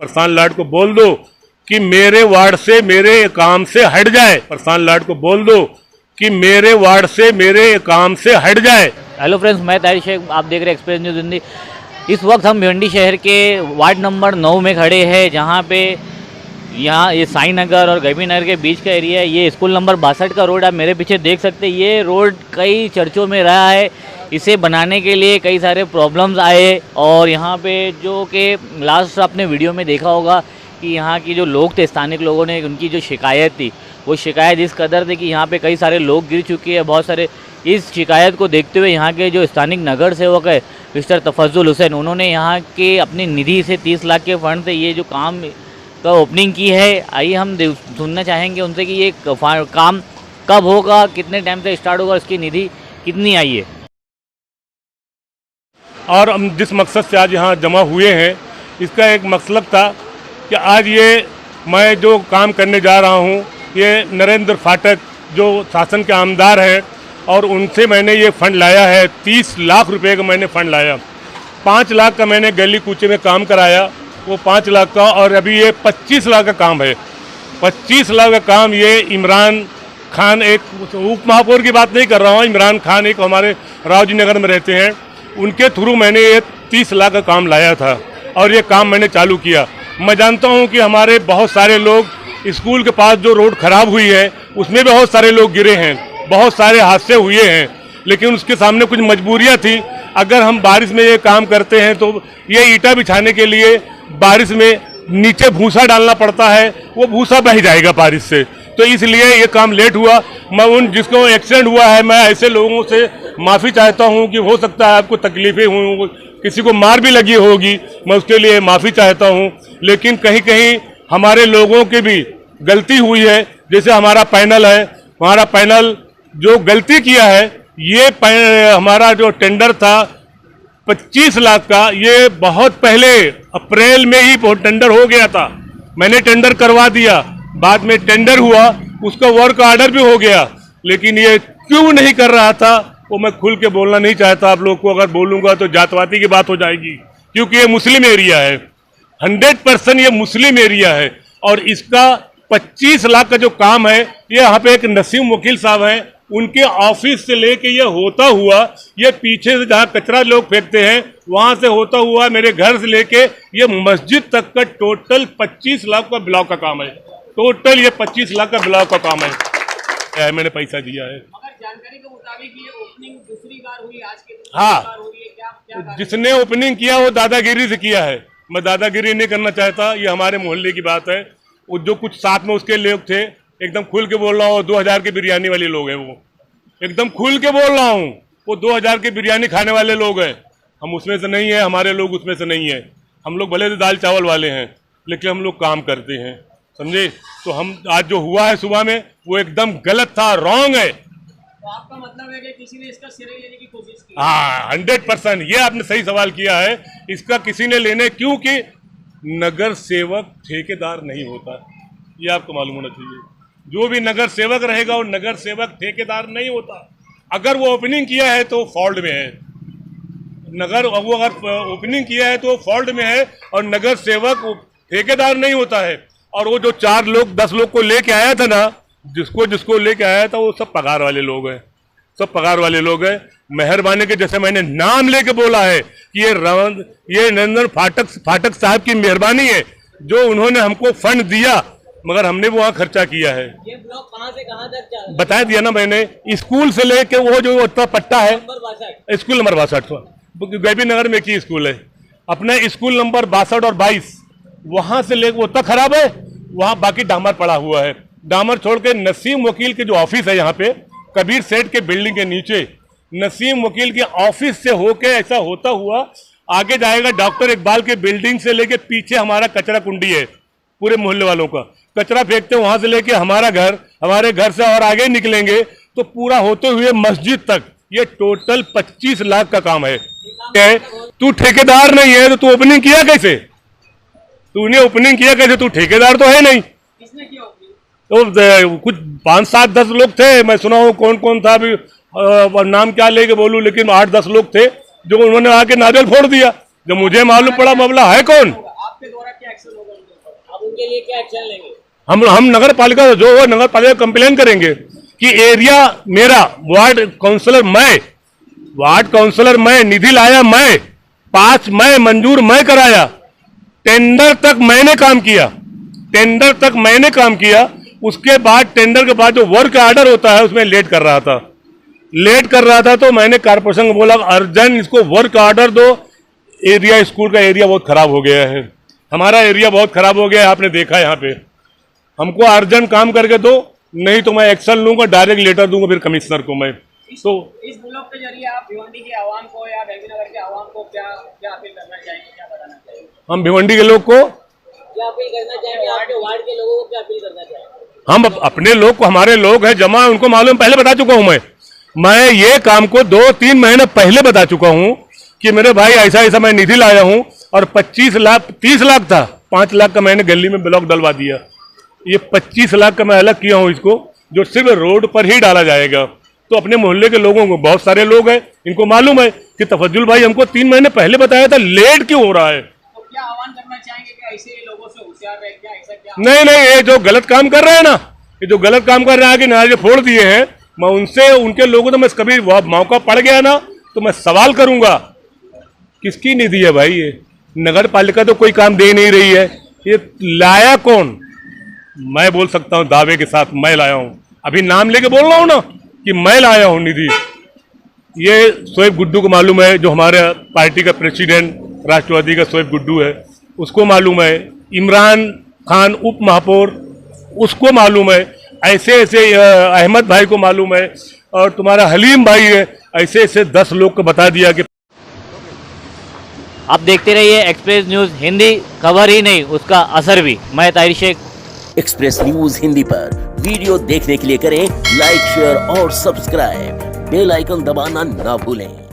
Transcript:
प्रशांत लाड को बोल दो कि मेरे वार्ड से मेरे काम से हट जाए। प्रशांत लाड को बोल दो कि मेरे वार्ड से मेरे काम से हट जाए। हेलो फ्रेंड्स, मैं तारिक शेख, आप देख रहे हैं एक्सप्रेस न्यूज़ हिंदी। इस वक्त हम भिवंडी शहर के वार्ड नंबर 9 में खड़े हैं, जहां पे यहाँ ये साई नगर और गैबी नगर के बीच का एरिया है। ये स्कूल नंबर 62 का रोड आप मेरे पीछे देख सकते हैं। ये रोड कई चर्चों में रहा है। इसे बनाने के लिए कई सारे प्रॉब्लम्स आए और यहाँ पे जो कि लास्ट आपने वीडियो में देखा होगा कि यहाँ की जो लोग थे, स्थानिक लोगों ने, उनकी जो शिकायत थी, वो शिकायत इस कदर थी कि यहाँ पे कई सारे लोग गिर चुके हैं, बहुत सारे। इस शिकायत को देखते हुए यहाँ के जो स्थानिक नगर सेवक है मिस्टर तफज्जुल हुसैन, उन्होंने यहाँ के अपनी निधि से 30 लाख के फंड से ये जो काम का ओपनिंग की है। आइए हम सुनना चाहेंगे उनसे कि ये काम कब होगा, कितने टाइम से स्टार्ट होगा, उसकी निधि कितनी आई है। और हम जिस मकसद से आज यहाँ जमा हुए हैं, इसका एक मकसद था कि आज ये मैं जो काम करने जा रहा हूँ, ये नरेंद्र फाटक जो शासन के आमदार हैं और उनसे मैंने ये फ़ंड लाया है। 30 लाख रुपए का मैंने फ़ंड लाया। 5 लाख का मैंने गली कूचे में काम कराया, वो 5 लाख का, और अभी ये 25 लाख का काम है। 25 लाख का काम ये इमरान खान, एक उप महापौर की बात नहीं कर रहा हूँ, इमरान खान एक हमारे रावजी नगर में रहते हैं, उनके थ्रू मैंने ये 30 लाख का काम लाया था और ये काम मैंने चालू किया। मैं जानता हूँ कि हमारे बहुत सारे लोग, स्कूल के पास जो रोड खराब हुई है उसमें बहुत सारे लोग गिरे हैं, बहुत सारे हादसे हुए हैं, लेकिन उसके सामने कुछ मजबूरियाँ थी। अगर हम बारिश में ये काम करते हैं तो ये ईंटा बिछाने के लिए बारिश में नीचे भूसा डालना पड़ता है, वो भूसा बह जाएगा बारिश से, तो इसलिए ये काम लेट हुआ। मैं उन जिसको एक्सीडेंट हुआ है, मैं ऐसे लोगों से माफ़ी चाहता हूँ कि हो सकता है आपको तकलीफें हुई, किसी को मार भी लगी होगी, मैं उसके लिए माफ़ी चाहता हूँ। लेकिन कहीं कहीं हमारे लोगों की भी गलती हुई है। जैसे हमारा पैनल है, हमारा पैनल जो गलती किया है, ये हमारा जो टेंडर था 25 लाख का, ये बहुत पहले अप्रैल में ही टेंडर हो गया था। मैंने टेंडर करवा दिया, बाद में टेंडर हुआ, उसका वर्क ऑर्डर भी हो गया, लेकिन ये क्यों नहीं कर रहा था वो मैं खुल के बोलना नहीं चाहता आप लोग को। अगर बोलूँगा तो जातवाती की बात हो जाएगी, क्योंकि ये मुस्लिम एरिया है, 100% ये मुस्लिम एरिया है। और इसका 25 लाख का जो काम है, ये यहाँ पे एक नसीम वकील साहब हैं, उनके ऑफिस से लेके ये होता हुआ, ये पीछे से जहाँ कचरा लोग फेंकते हैं वहाँ से होता हुआ मेरे घर से लेके ये मस्जिद तक का टोटल 25 लाख का ब्लॉक का काम है। टोटल ये 25 लाख का ब्लॉक का काम है, मैंने पैसा दिया है। जानकारी के मुताबिक ये ओपनिंग दूसरी बार हुई, आज के हाँ, बार हो रही है। क्या जिसने ओपनिंग किया वो दादागिरी से किया है। मैं दादागिरी नहीं करना चाहता, ये हमारे मोहल्ले की बात है। वो जो कुछ साथ में उसके लोग थे, एकदम खुल के बोल रहा हूँ, 2000 के बिरयानी वाले लोग हैं, वो एकदम खुल के बोल रहा हूँ, वो 2000 के बिरयानी खाने वाले लोग हैं। हम उसमें से नहीं है, हमारे लोग उसमें से नहीं है। हम लोग भले से दाल चावल वाले हैं, लेकिन हम लोग काम करते हैं, समझे। तो हम आज जो हुआ है सुबह में, वो एकदम गलत था, रॉन्ग है। तो आपका मतलब है कि किसी ने इसका श्रेय लेने की कोशिश की? हाँ, 100%। ये आपने सही सवाल किया है, इसका किसी ने लेने, क्योंकि नगर सेवक ठेकेदार नहीं होता, ये आपको मालूम होना चाहिए। जो भी नगर सेवक रहेगा वो नगर सेवक ठेकेदार नहीं होता। अगर वो ओपनिंग किया है तो फॉल्ट में है, वो अगर ओपनिंग किया है तो फॉल्ट में है, और नगर सेवक ठेकेदार नहीं होता है। और वो जो 4 लोग 10 लोग को लेके आया था ना, जिसको लेके आया था, वो सब पगार वाले लोग हैं, सब पगार वाले लोग हैं। मेहरबानी के, जैसे मैंने नाम लेके बोला है कि ये नरेंद्र फाटक साहब की मेहरबानी है जो उन्होंने हमको फंड दिया, मगर हमने वो वहाँ खर्चा किया है। ये ब्लॉक कहाँ से कहाँ तक बता दिया ना मैंने, स्कूल से लेके वो जो उत्तर पट्टा है, स्कूल नंबर 62 गैबी नगर में की स्कूल है, अपना स्कूल नंबर 62 और 22, वहाँ से लेके वो तक खराब है, वहाँ बाकी डामर पड़ा हुआ है। डामर छोड़ के नसीम वकील के जो ऑफिस है यहाँ पे कबीर सेठ के बिल्डिंग के नीचे, नसीम वकील के ऑफिस से होके ऐसा होता हुआ आगे जाएगा डॉक्टर इकबाल के बिल्डिंग से लेके पीछे हमारा कचरा कुंडी है, पूरे मोहल्ले वालों का कचरा फेंकते हैं, वहां से लेके हमारे घर से और आगे निकलेंगे तो पूरा होते हुए मस्जिद तक, ये टोटल 25 लाख का काम है। तू ठेकेदार नहीं है तो तू ओपनिंग किया कैसे? तूने ओपनिंग किया कैसे? तू ठेकेदार तो है नहीं। किसने किया ओपनिंग? तो कुछ 5, 7, 10 लोग थे, मैं सुना हूँ कौन कौन था, अभी नाम क्या लेके बोलूं, लेकिन 8, 10 लोग थे जो उन्होंने आके नारियल फोड़ दिया। जब मुझे मालूम पड़ा मामला है कौन, आपके द्वारा क्या एक्शन होगा उनके ऊपर। अब उनके लिए क्या एक्शन लेंगे? हम नगर पालिका जो हो नगर पालिका कंप्लेन करेंगे कि एरिया मेरा, वार्ड काउंसलर मैं, निधि लाया मैं, 5 मैं मंजूर मैं कराया, टेंडर तक मैंने काम किया, उसके बाद टेंडर के बाद जो वर्क ऑर्डर होता है उसमें लेट कर रहा था तो मैंने कारपोरेशन को बोला अर्जेंट इसको वर्क ऑर्डर दो, एरिया स्कूल का एरिया बहुत खराब हो गया है, हमारा एरिया बहुत खराब हो गया है, आपने देखा यहाँ पे, हमको अर्जेंट काम करके दो, नहीं तो मैं एक्शन लूंगा, डायरेक्ट लेटर दूंगा फिर कमिश्नर को मैं। तो इस ब्लॉग के जरिए आप भिवंडी के आवाम को या गैबी नगर के आवाम को क्या क्या अपील करना चाहेंगे, क्या बताना चाहेंगे? हम भिवंडी के लोग को क्या अपील करना चाहेंगे? आपके वार्ड के लोगों को क्या अपील करना चाहेंगे? हम अपने लोग को, हमारे लोग हैं जमा, उनको मालूम, पहले बता चुका हूं मैं ये काम को 2-3 महीने पहले बता चुका हूं कि मेरे भाई ऐसा ऐसा मैं निधि लाया हूं और 25 लाख 30 लाख था, 5 लाख का मैंने गली में ब्लॉक डलवा दिया, ये 25 लाख का मैं अलग किया हूं इसको, जो सिर्फ रोड पर ही डाला जाएगा। तो अपने मोहल्ले के लोगों को, बहुत सारे लोग हैं, इनको मालूम है कि तफज्जुल भाई हमको 3 महीने पहले बताया था, लेट क्यों हो रहा है। तो क्या आह्वान करना चाहेंगे कि ऐसे लोगों से होशियार रहे, क्या ऐसा क्या? नहीं, ये जो गलत काम कर रहे हैं ना, ये जो गलत काम कर रहे हैं, आगे नारे फोड़ दिए हैं, मैं उनसे, उनके लोगों तो मैं कभी मौका पड़ गया ना तो मैं सवाल करूंगा किसकी निधि है भाई, ये नगर पालिका तो कोई काम दे नहीं रही है, ये लाया कौन? मैं बोल सकता हूं दावे के साथ, मैं लाया हूं, अभी नाम लेके बोल रहा हूं ना कि मैं लाया हूं निधि। ये शोएब गुड्डू को मालूम है, जो हमारे पार्टी का प्रेसिडेंट राष्ट्रवादी का शोएब गुड्डू है, उसको मालूम है, इमरान खान उप महापौर उसको मालूम है, ऐसे अहमद भाई को मालूम है, और तुम्हारा हलीम भाई है, ऐसे 10 लोग को बता दिया कि। आप देखते रहिए एक्सप्रेस न्यूज़ हिंदी, खबर ही नहीं उसका असर भी। मैं ताहिर शेख। एक्सप्रेस न्यूज हिंदी पर वीडियो देखने के लिए करें लाइक, शेयर और सब्सक्राइब, बेल आइकन दबाना ना भूलें।